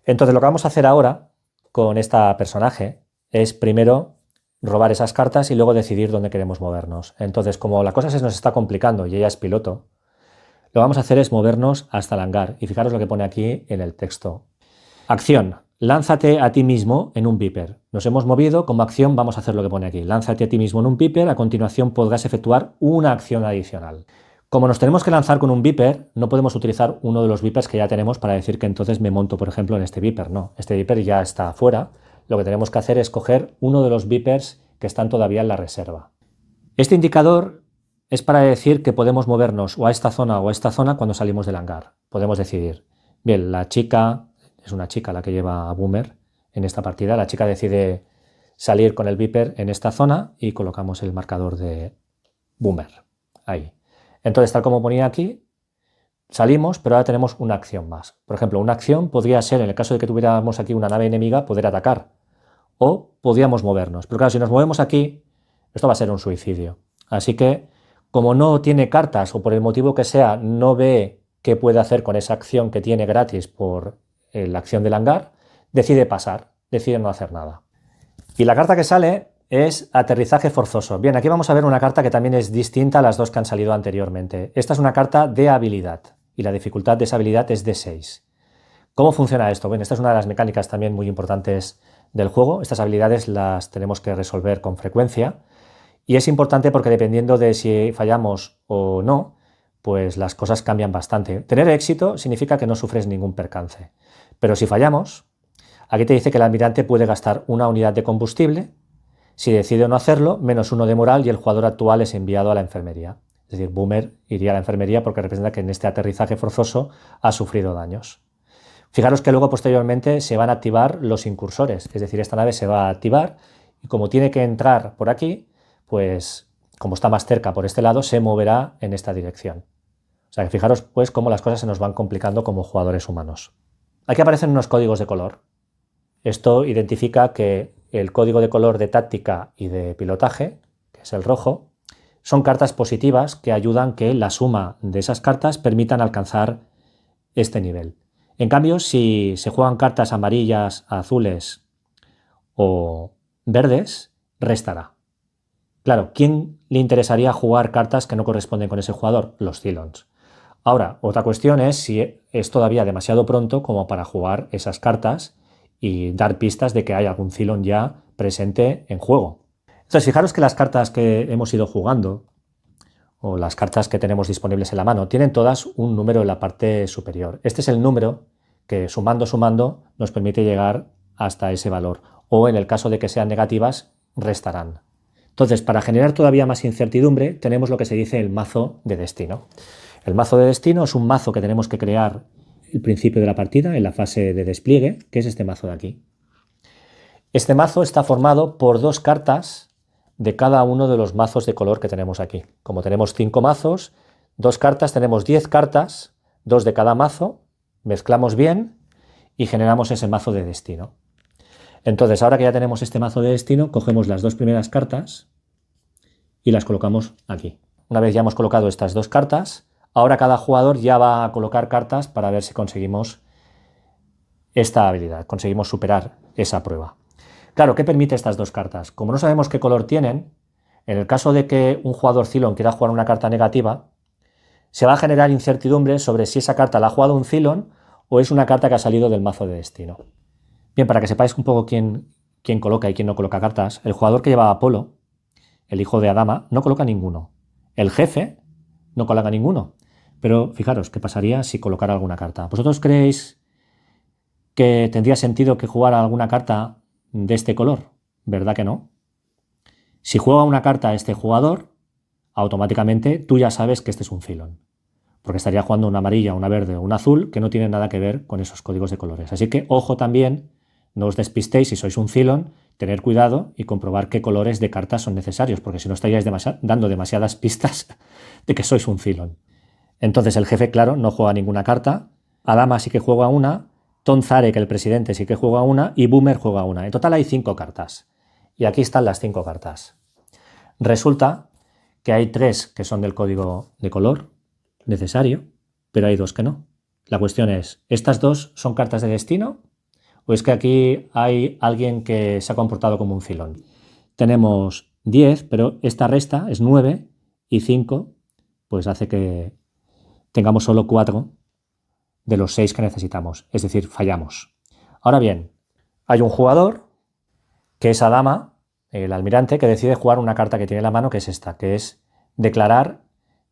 Entonces lo que vamos a hacer ahora con esta personaje es primero robar esas cartas y luego decidir dónde queremos movernos. Entonces, como la cosa se nos está complicando y ella es piloto, lo que vamos a hacer es movernos hasta el hangar. Y fijaros lo que pone aquí en el texto. Acción. Lánzate a ti mismo en un Viper. Nos hemos movido, como acción vamos a hacer lo que pone aquí. Lánzate a ti mismo en un Viper, a continuación podrás efectuar una acción adicional. Como nos tenemos que lanzar con un Viper, no podemos utilizar uno de los Vipers que ya tenemos para decir que entonces me monto, por ejemplo, en este Viper. No, este Viper ya está fuera. Lo que tenemos que hacer es coger uno de los Vipers que están todavía en la reserva. Este indicador es para decir que podemos movernos o a esta zona cuando salimos del hangar. Podemos decidir. Bien, la chica es una chica la que lleva a Boomer en esta partida. La chica decide salir con el Viper en esta zona y colocamos el marcador de Boomer ahí. Entonces, tal como ponía aquí, salimos, pero ahora tenemos una acción más. Por ejemplo, una acción podría ser, en el caso de que tuviéramos aquí una nave enemiga, poder atacar. O podíamos movernos. Pero claro, si nos movemos aquí, esto va a ser un suicidio. Así que, como no tiene cartas o por el motivo que sea, no ve qué puede hacer con esa acción que tiene gratis por la acción del hangar, decide pasar, decide no hacer nada. Y la carta que sale es aterrizaje forzoso. Bien, aquí vamos a ver una carta que también es distinta a las dos que han salido anteriormente. Esta es una carta de habilidad y la dificultad de esa habilidad es de 6. ¿Cómo funciona esto? Bueno, esta es una de las mecánicas también muy importantes del juego. Estas habilidades las tenemos que resolver con frecuencia y es importante porque dependiendo de si fallamos o no, pues las cosas cambian bastante. Tener éxito significa que no sufres ningún percance, pero si fallamos, aquí te dice que el almirante puede gastar una unidad de combustible. Si decide no hacerlo, -1 de moral y el jugador actual es enviado a la enfermería. Es decir, Boomer iría a la enfermería porque representa que en este aterrizaje forzoso ha sufrido daños. Fijaros que luego posteriormente se van a activar los incursores, es decir, esta nave se va a activar y como tiene que entrar por aquí, pues como está más cerca por este lado, se moverá en esta dirección. O sea que fijaros pues cómo las cosas se nos van complicando como jugadores humanos. Aquí aparecen unos códigos de color. Esto identifica que el código de color de táctica y de pilotaje, que es el rojo, son cartas positivas que ayudan que la suma de esas cartas permitan alcanzar este nivel. En cambio, si se juegan cartas amarillas, azules o verdes, restará. Claro, ¿quién le interesaría jugar cartas que no corresponden con ese jugador? Los Cylons. Ahora, otra cuestión es si es todavía demasiado pronto como para jugar esas cartas y dar pistas de que hay algún Cylon ya presente en juego. Entonces, fijaros que las cartas que hemos ido jugando, o las cartas que tenemos disponibles en la mano, tienen todas un número en la parte superior. Este es el número que sumando nos permite llegar hasta ese valor. O en el caso de que sean negativas, restarán. Entonces, para generar todavía más incertidumbre, tenemos lo que se dice el mazo de destino. El mazo de destino es un mazo que tenemos que crear al principio de la partida, en la fase de despliegue, que es este mazo de aquí. Este mazo está formado por 2 cartas de cada uno de los mazos de color que tenemos aquí. Como tenemos 5 mazos, 2 cartas, tenemos 10 cartas, 2 de cada mazo, mezclamos bien y generamos ese mazo de destino. Entonces, ahora que ya tenemos este mazo de destino, cogemos las 2 primeras cartas y las colocamos aquí. Una vez ya hemos colocado estas 2 cartas, ahora cada jugador ya va a colocar cartas para ver si conseguimos esta habilidad, conseguimos superar esa prueba. Claro, ¿qué permite estas 2 cartas? Como no sabemos qué color tienen, en el caso de que un jugador Cylon quiera jugar una carta negativa, se va a generar incertidumbre sobre si esa carta la ha jugado un Cylon o es una carta que ha salido del mazo de destino. Bien, para que sepáis un poco quién coloca y quién no coloca cartas, el jugador que lleva a Apolo, el hijo de Adama, no coloca ninguno. El jefe no coloca ninguno. Pero fijaros, ¿qué pasaría si colocara alguna carta? ¿Vosotros creéis que tendría sentido que jugara alguna carta de este color? ¿Verdad que no? Si juega una carta a este jugador, automáticamente tú ya sabes que este es un Cylon, porque estaría jugando una amarilla, una verde o una azul que no tienen nada que ver con esos códigos de colores. Así que ojo también, no os despistéis si sois un Cylon, tener cuidado y comprobar qué colores de cartas son necesarios, porque si no estaríais dando demasiadas pistas de que sois un Cylon. Entonces el jefe, claro, no juega ninguna carta, Adama sí que juega una, Ton Zarek, el presidente, sí que juega una y Boomer juega una. En total hay 5 cartas. Y aquí están las 5 cartas. Resulta que hay 3 que son del código de color necesario, pero hay 2 que no. La cuestión es, ¿estas 2 son cartas de destino? ¿O es que aquí hay alguien que se ha comportado como un Cylon? Tenemos 10, pero esta resta es 9 y 5, pues hace que tengamos solo 4 de los 6 que necesitamos, es decir, fallamos. Ahora bien, hay un jugador, que es Adama, el almirante, que decide jugar una carta que tiene en la mano, que es esta, que es declarar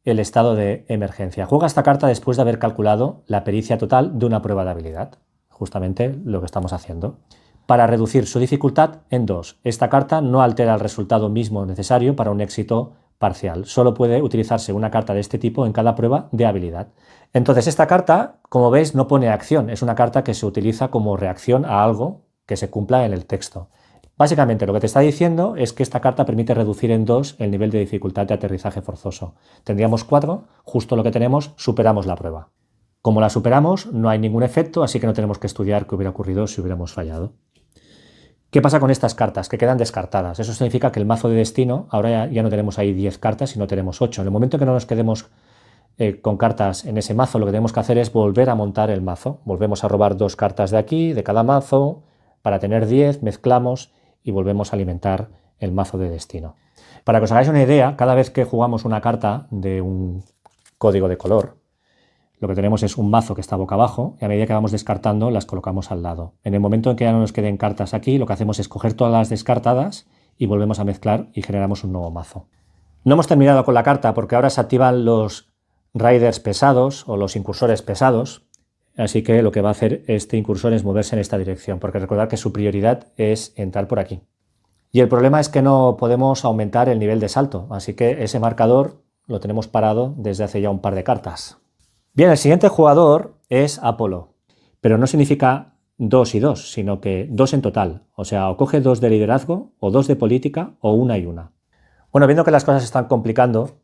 el estado de emergencia. Juega esta carta después de haber calculado la pericia total de una prueba de habilidad, justamente lo que estamos haciendo, para reducir su dificultad en 2. Esta carta no altera el resultado mismo necesario para un éxito parcial. Solo puede utilizarse una carta de este tipo en cada prueba de habilidad. Entonces esta carta, como veis, no pone acción, es una carta que se utiliza como reacción a algo que se cumpla en el texto. Básicamente lo que te está diciendo es que esta carta permite reducir en 2 el nivel de dificultad de aterrizaje forzoso. Tendríamos 4, justo lo que tenemos, superamos la prueba. Como la superamos, no hay ningún efecto, así que no tenemos que estudiar qué hubiera ocurrido si hubiéramos fallado. ¿Qué pasa con estas cartas? Que quedan descartadas. Eso significa que el mazo de destino, ahora ya no tenemos ahí 10 cartas, sino tenemos 8. En el momento que no nos quedemos con cartas en ese mazo, lo que tenemos que hacer es volver a montar el mazo. Volvemos a robar 2 cartas de aquí, de cada mazo, para tener 10, mezclamos y volvemos a alimentar el mazo de destino. Para que os hagáis una idea, cada vez que jugamos una carta de un código de color, lo que tenemos es un mazo que está boca abajo y a medida que vamos descartando las colocamos al lado. En el momento en que ya no nos queden cartas aquí, lo que hacemos es coger todas las descartadas y volvemos a mezclar y generamos un nuevo mazo. No hemos terminado con la carta porque ahora se activan los riders pesados o los incursores pesados, así que lo que va a hacer este incursor es moverse en esta dirección, porque recordad que su prioridad es entrar por aquí. Y el problema es que no podemos aumentar el nivel de salto, así que ese marcador lo tenemos parado desde hace ya un par de cartas. Bien, el siguiente jugador es Apolo, pero no significa 2 y 2, sino que 2 en total, o sea, o coge 2 de liderazgo, o 2 de política, o 1 y 1. Bueno, viendo que las cosas se están complicando,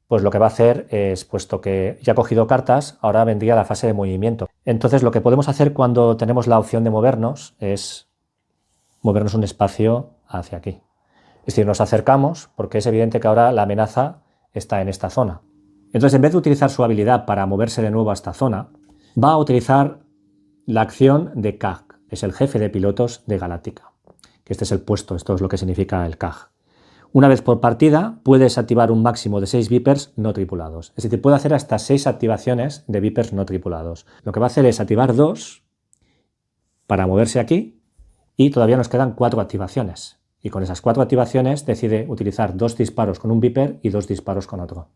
pues lo que va a hacer es, puesto que ya ha cogido cartas, ahora vendría la fase de movimiento. Entonces lo que podemos hacer cuando tenemos la opción de movernos es movernos un espacio hacia aquí. Es decir, nos acercamos porque es evidente que ahora la amenaza está en esta zona. Entonces, en vez de utilizar su habilidad para moverse de nuevo a esta zona, va a utilizar la acción de CAG, que es el jefe de pilotos de Galáctica. Que este es el puesto, esto es lo que significa el CAG. Una vez por partida puedes activar un máximo de 6 Vipers no tripulados. Es decir, puede hacer hasta 6 activaciones de Vipers no tripulados. Lo que va a hacer es activar 2 para moverse aquí y todavía nos quedan 4 activaciones. Y con esas 4 activaciones decide utilizar 2 disparos con un Viper y 2 disparos con otro.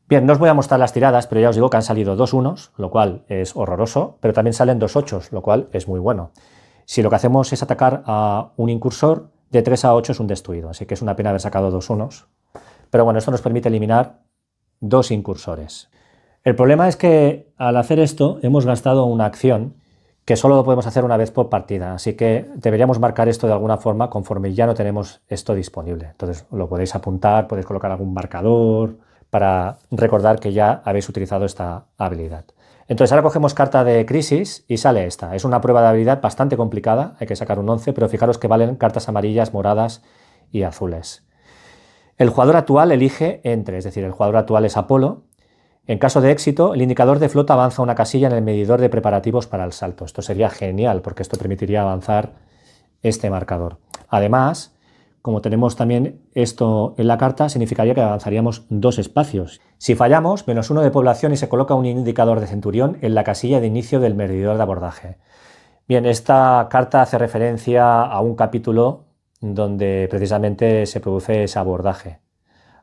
Bien, no os voy a mostrar las tiradas, pero ya os digo que han salido 2 unos, lo cual es horroroso, pero también salen 2 ochos, lo cual es muy bueno. Si lo que hacemos es atacar a un incursor, de 3 a 8 es un destruido, así que es una pena haber sacado 2 unos. Pero bueno, esto nos permite eliminar 2 incursores. El problema es que al hacer esto hemos gastado una acción que solo lo podemos hacer una vez por partida, así que deberíamos marcar esto de alguna forma conforme ya no tenemos esto disponible. Entonces lo podéis apuntar, podéis colocar algún marcador para recordar que ya habéis utilizado esta habilidad. Entonces ahora cogemos carta de crisis y sale esta. Es una prueba de habilidad bastante complicada, hay que sacar un 11, pero fijaros que valen cartas amarillas, moradas y azules. El jugador actual elige entre, es decir, el jugador actual es Apolo. En caso de éxito, el indicador de flota avanza una casilla en el medidor de preparativos para el salto. Esto sería genial porque esto permitiría avanzar este marcador. Además, como tenemos también esto en la carta, significaría que avanzaríamos 2 espacios. Si fallamos, -1 de población y se coloca un indicador de centurión en la casilla de inicio del medidor de abordaje. Bien, esta carta hace referencia a un capítulo donde precisamente se produce ese abordaje.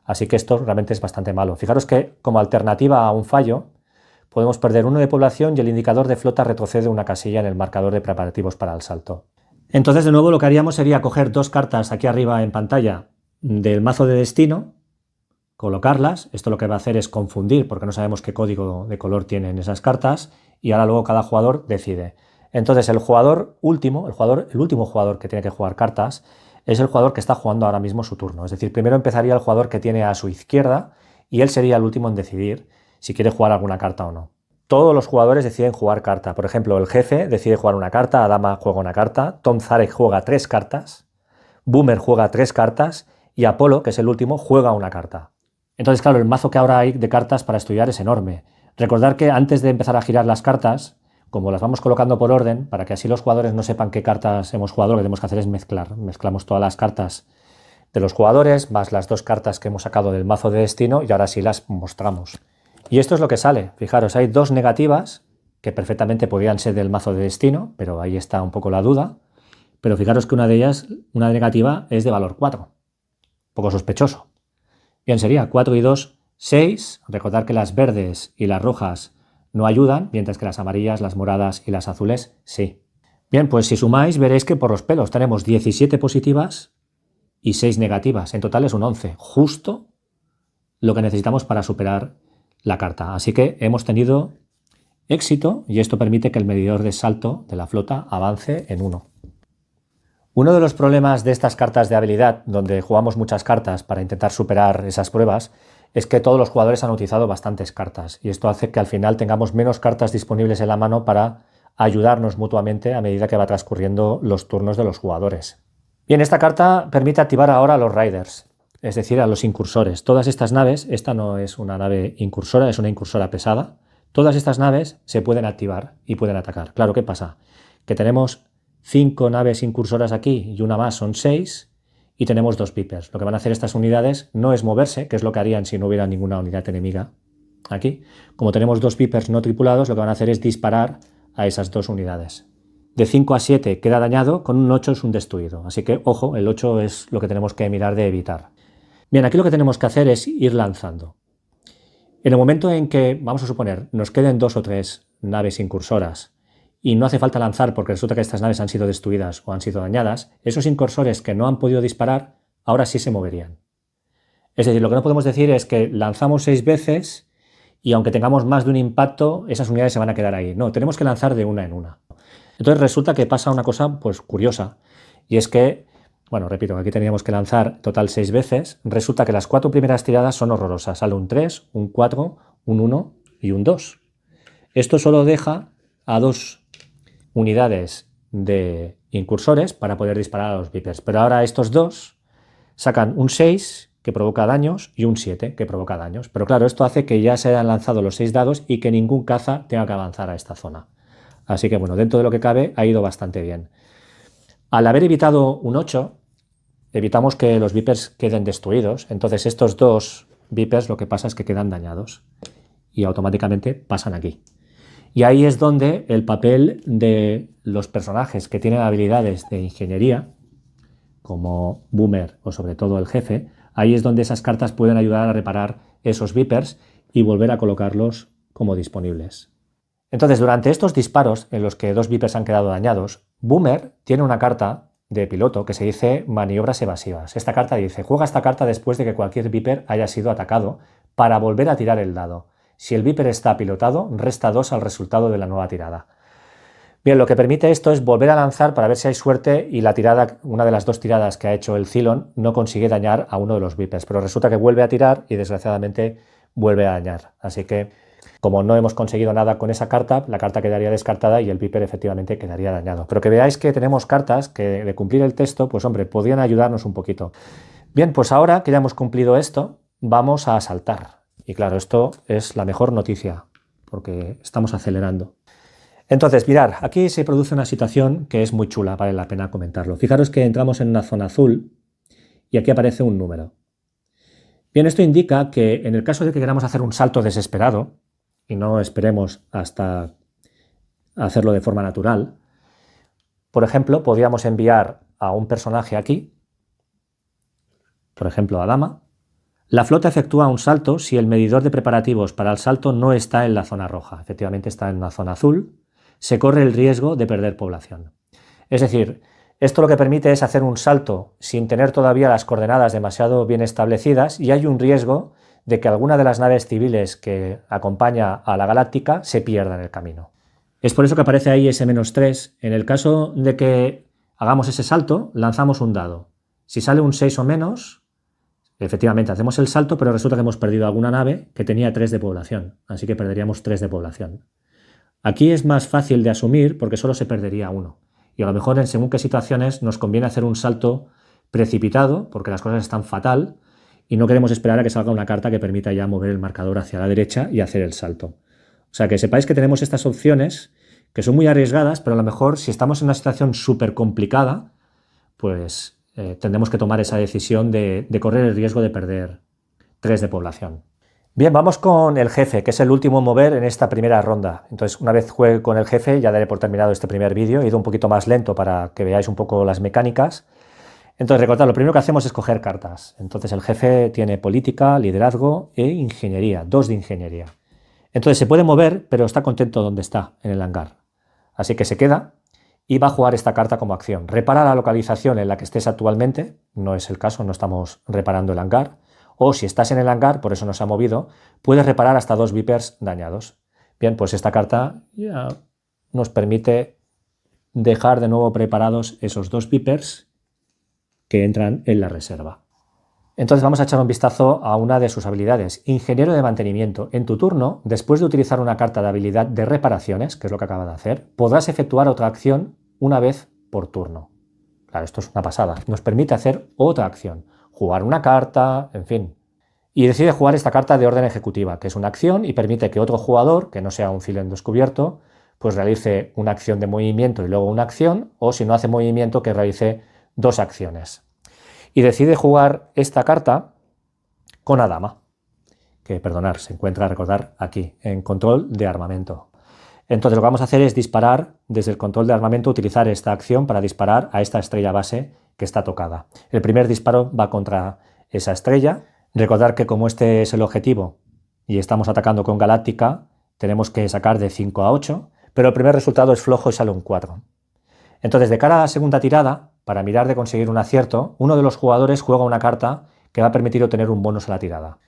Así que esto realmente es bastante malo. Fijaros que como alternativa a un fallo, podemos perder 1 de población y el indicador de flota retrocede una casilla en el marcador de preparativos para el salto. Entonces, de nuevo, lo que haríamos sería coger 2 cartas aquí arriba en pantalla del mazo de destino, colocarlas. Esto lo que va a hacer es confundir porque no sabemos qué código de color tienen esas cartas y ahora luego cada jugador decide. Entonces, el jugador último, el último jugador que tiene que jugar cartas es el jugador que está jugando ahora mismo su turno. Es decir, primero empezaría el jugador que tiene a su izquierda y él sería el último en decidir si quiere jugar alguna carta o no. Todos los jugadores deciden jugar carta. Por ejemplo, el jefe decide jugar una carta, Adama juega una carta, Tom Zarek juega 3 cartas, Boomer juega 3 cartas y Apolo, que es el último, juega una carta. Entonces, claro, el mazo que ahora hay de cartas para estudiar es enorme. Recordad que antes de empezar a girar las cartas, como las vamos colocando por orden, para que así los jugadores no sepan qué cartas hemos jugado, lo que tenemos que hacer es mezclar. Mezclamos todas las cartas de los jugadores, más las 2 cartas que hemos sacado del mazo de destino y ahora sí las mostramos. Y esto es lo que sale. Fijaros, hay 2 negativas que perfectamente podrían ser del mazo de destino, pero ahí está un poco la duda. Pero fijaros que una de ellas, una negativa, es de valor 4. Un poco sospechoso. Bien, sería 4 y 2, 6. Recordad que las verdes y las rojas no ayudan, mientras que las amarillas, las moradas y las azules sí. Bien, pues si sumáis veréis que por los pelos tenemos 17 positivas y 6 negativas. En total es un 11. Justo lo que necesitamos para superar la carta. Así que hemos tenido éxito y esto permite que el medidor de salto de la flota avance en 1. Uno de los problemas de estas cartas de habilidad, donde jugamos muchas cartas para intentar superar esas pruebas, es que todos los jugadores han utilizado bastantes cartas y esto hace que al final tengamos menos cartas disponibles en la mano para ayudarnos mutuamente a medida que va transcurriendo los turnos de los jugadores. Bien, esta carta permite activar ahora a los Riders, es decir, a los incursores. Todas estas naves, esta no es una nave incursora, es una incursora pesada, todas estas naves se pueden activar y pueden atacar. Claro, ¿qué pasa? Que tenemos 5 naves incursoras aquí y una más son 6 y tenemos 2 Vipers. Lo que van a hacer estas unidades no es moverse, que es lo que harían si no hubiera ninguna unidad enemiga aquí. Como tenemos 2 Vipers no tripulados, lo que van a hacer es disparar a esas 2 unidades. De 5 a 7 queda dañado, con un 8 es un destruido. Así que, ojo, el 8 es lo que tenemos que mirar de evitar. Bien, aquí lo que tenemos que hacer es ir lanzando. En el momento en que, vamos a suponer, nos queden 2 o 3 naves incursoras y no hace falta lanzar porque resulta que estas naves han sido destruidas o han sido dañadas, esos incursores que no han podido disparar, ahora sí se moverían. Es decir, lo que no podemos decir es que lanzamos 6 veces y aunque tengamos más de un impacto, esas unidades se van a quedar ahí. No, tenemos que lanzar de una en una. Entonces resulta que pasa una cosa pues curiosa, y es que, bueno, repito, aquí teníamos que lanzar total 6 veces, resulta que las 4 primeras tiradas son horrorosas, sale un 3, un 4, un 1 y un 2. Esto solo deja a 2 unidades de incursores para poder disparar a los Vipers, pero ahora estos 2 sacan un 6 que provoca daños y un 7 que provoca daños, pero claro, esto hace que ya se hayan lanzado los 6 dados y que ningún caza tenga que avanzar a esta zona. Así que bueno, dentro de lo que cabe ha ido bastante bien. Al haber evitado un 8, evitamos que los Vipers queden destruidos, entonces estos 2 Vipers lo que pasa es que quedan dañados y automáticamente pasan aquí. Y ahí es donde el papel de los personajes que tienen habilidades de ingeniería, como Boomer o sobre todo el jefe, ahí es donde esas cartas pueden ayudar a reparar esos Vipers y volver a colocarlos como disponibles. Entonces, durante estos disparos en los que 2 Vipers han quedado dañados, Boomer tiene una carta de piloto que se dice maniobras evasivas. Esta carta dice, juega esta carta después de que cualquier Viper haya sido atacado para volver a tirar el dado. Si el Viper está pilotado, resta 2 al resultado de la nueva tirada. Bien, lo que permite esto es volver a lanzar para ver si hay suerte y la tirada, una de las 2 tiradas que ha hecho el Cylon, no consigue dañar a uno de los Vipers, pero resulta que vuelve a tirar y desgraciadamente vuelve a dañar. Así que, como no hemos conseguido nada con esa carta, la carta quedaría descartada y el Viper efectivamente quedaría dañado. Pero que veáis que tenemos cartas que de cumplir el texto, pues hombre, podrían ayudarnos un poquito. Bien, pues ahora que ya hemos cumplido esto, vamos a saltar. Y claro, esto es la mejor noticia, porque estamos acelerando. Entonces, mirad, aquí se produce una situación que es muy chula, vale la pena comentarlo. Fijaros que entramos en una zona azul y aquí aparece un número. Bien, esto indica que en el caso de que queramos hacer un salto desesperado, y no esperemos hasta hacerlo de forma natural, por ejemplo, podríamos enviar a un personaje aquí, por ejemplo a Dama. La flota efectúa un salto si el medidor de preparativos para el salto no está en la zona roja, efectivamente está en una zona azul, se corre el riesgo de perder población. Es decir, esto lo que permite es hacer un salto sin tener todavía las coordenadas demasiado bien establecidas y hay un riesgo de que alguna de las naves civiles que acompaña a la Galáctica se pierda en el camino. Es por eso que aparece ahí ese -3. En el caso de que hagamos ese salto, lanzamos un dado. Si sale un 6 o menos, efectivamente hacemos el salto, pero resulta que hemos perdido alguna nave que tenía 3 de población, así que perderíamos 3 de población. Aquí es más fácil de asumir porque solo se perdería 1. Y a lo mejor en según qué situaciones nos conviene hacer un salto precipitado, porque las cosas están fatal, y no queremos esperar a que salga una carta que permita ya mover el marcador hacia la derecha y hacer el salto. O sea, que sepáis que tenemos estas opciones que son muy arriesgadas, pero a lo mejor si estamos en una situación súper complicada, pues tendremos que tomar esa decisión de correr el riesgo de perder 3 de población. Bien, vamos con el jefe, que es el último en mover en esta primera ronda. Entonces, una vez juegue con el jefe, ya daré por terminado este primer vídeo. He ido un poquito más lento para que veáis un poco las mecánicas. Entonces, recordad, lo primero que hacemos es coger cartas. Entonces, el jefe tiene política, liderazgo e ingeniería, 2 de ingeniería. Entonces, se puede mover, pero está contento donde está, en el hangar. Así que se queda y va a jugar esta carta como acción. Repara la localización en la que estés actualmente, no es el caso, no estamos reparando el hangar, o si estás en el hangar, por eso no se ha movido, puedes reparar hasta 2 Vipers dañados. Bien, pues esta carta ya nos permite dejar de nuevo preparados esos 2 Vipers que entran en la reserva. Entonces vamos a echar un vistazo a una de sus habilidades. Ingeniero de mantenimiento. En tu turno, después de utilizar una carta de habilidad de reparaciones, que es lo que acaba de hacer, podrás efectuar otra acción una vez por turno. Claro, esto es una pasada. Nos permite hacer otra acción. Jugar una carta, en fin. Y decide jugar esta carta de orden ejecutiva, que es una acción y permite que otro jugador, que no sea un filo en descubierto, pues realice una acción de movimiento y luego una acción, o si no hace movimiento, que realice 2 acciones. Y decide jugar esta carta con Adama, que, perdonar, se encuentra, recordar, aquí, en control de armamento. Entonces lo que vamos a hacer es disparar desde el control de armamento, utilizar esta acción para disparar a esta estrella base que está tocada. El primer disparo va contra esa estrella. Recordar que como este es el objetivo y estamos atacando con Galáctica, tenemos que sacar de 5 a 8, pero el primer resultado es flojo y sale un 4. Entonces, de cara a la segunda tirada, para mirar de conseguir un acierto, uno de los jugadores juega una carta que va a permitir obtener un bonus a la tirada.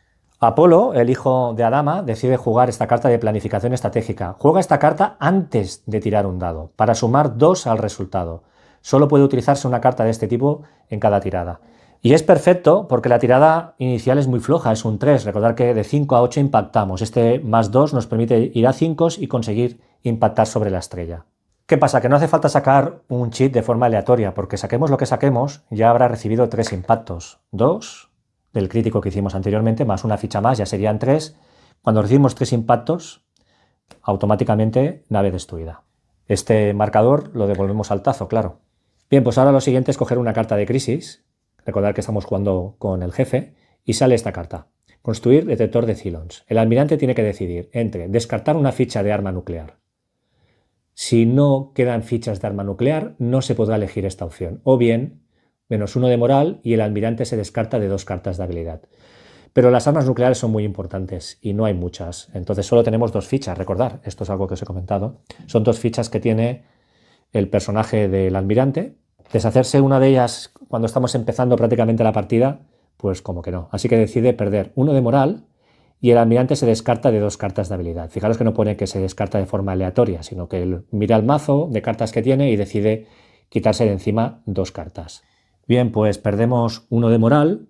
Apolo, el hijo de Adama, decide jugar esta carta de planificación estratégica. Juega esta carta antes de tirar un dado, para sumar 2 al resultado. Solo puede utilizarse una carta de este tipo en cada tirada. Y es perfecto porque la tirada inicial es muy floja, es un 3. Recordad que de 5 a 8 impactamos. Este más 2 nos permite ir a 5 y conseguir impactar sobre la estrella. ¿Qué pasa? Que no hace falta sacar un cheat de forma aleatoria, porque saquemos lo que saquemos, ya habrá recibido 3 impactos. 2 del crítico que hicimos anteriormente, más una ficha más, ya serían 3. Cuando recibimos 3 impactos, automáticamente nave destruida. Este marcador lo devolvemos al tazo, claro. Bien, pues ahora lo siguiente es coger una carta de crisis. Recordad que estamos jugando con el jefe y sale esta carta. Construir detector de Cylons. El almirante tiene que decidir entre descartar una ficha de arma nuclear. Si no quedan fichas de arma nuclear, no se podrá elegir esta opción. O bien, -1 de moral y el almirante se descarta de 2 cartas de habilidad. Pero las armas nucleares son muy importantes y no hay muchas. Entonces solo tenemos 2 fichas. Recordad, esto es algo que os he comentado. Son 2 fichas que tiene el personaje del almirante. Deshacerse una de ellas cuando estamos empezando prácticamente la partida, pues como que no. Así que decide perder 1 de moral y el almirante se descarta de 2 cartas de habilidad. Fijaros que no pone que se descarta de forma aleatoria, sino que él mira el mazo de cartas que tiene y decide quitarse de encima 2 cartas. Bien, pues perdemos 1 de moral,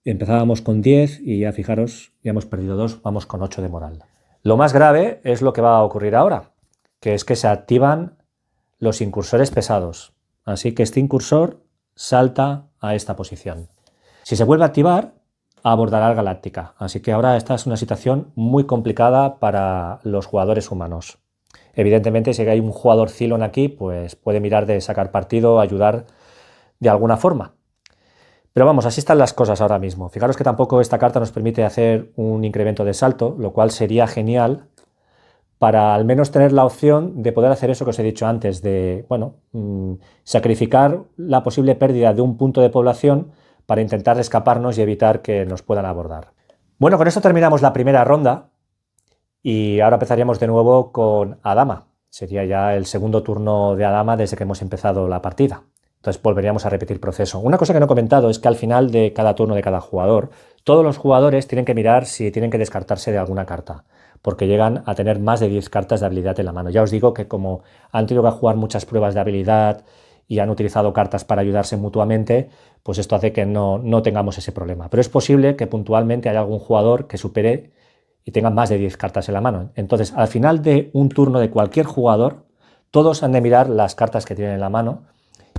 empezábamos con 10 y ya fijaros, ya hemos perdido 2, vamos con 8 de moral. Lo más grave es lo que va a ocurrir ahora, que es que se activan los incursores pesados. Así que este incursor salta a esta posición. Si se vuelve a activar, abordará al Galáctica. Así que ahora esta es una situación muy complicada para los jugadores humanos. Evidentemente, si hay un jugador Cylon aquí, pues puede mirar de sacar partido, ayudar de alguna forma. Pero vamos, así están las cosas ahora mismo. Fijaros que tampoco esta carta nos permite hacer un incremento de salto, lo cual sería genial para al menos tener la opción de poder hacer eso que os he dicho antes, de, bueno, sacrificar la posible pérdida de un punto de población para intentar escaparnos y evitar que nos puedan abordar. Bueno, con esto terminamos la primera ronda y ahora empezaríamos de nuevo con Adama. Sería ya el segundo turno de Adama desde que hemos empezado la partida. Entonces volveríamos a repetir proceso. Una cosa que no he comentado es que al final de cada turno de cada jugador, todos los jugadores tienen que mirar si tienen que descartarse de alguna carta, porque llegan a tener más de 10 cartas de habilidad en la mano. Ya os digo que como han tenido que jugar muchas pruebas de habilidad y han utilizado cartas para ayudarse mutuamente, pues esto hace que no tengamos ese problema. Pero es posible que puntualmente haya algún jugador que supere y tenga más de 10 cartas en la mano. Entonces, al final de un turno de cualquier jugador, todos han de mirar las cartas que tienen en la mano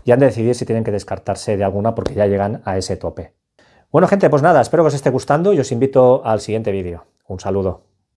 y han de decidir si tienen que descartarse de alguna porque ya llegan a ese tope. Bueno, gente, pues nada, espero que os esté gustando y os invito al siguiente vídeo. Un saludo.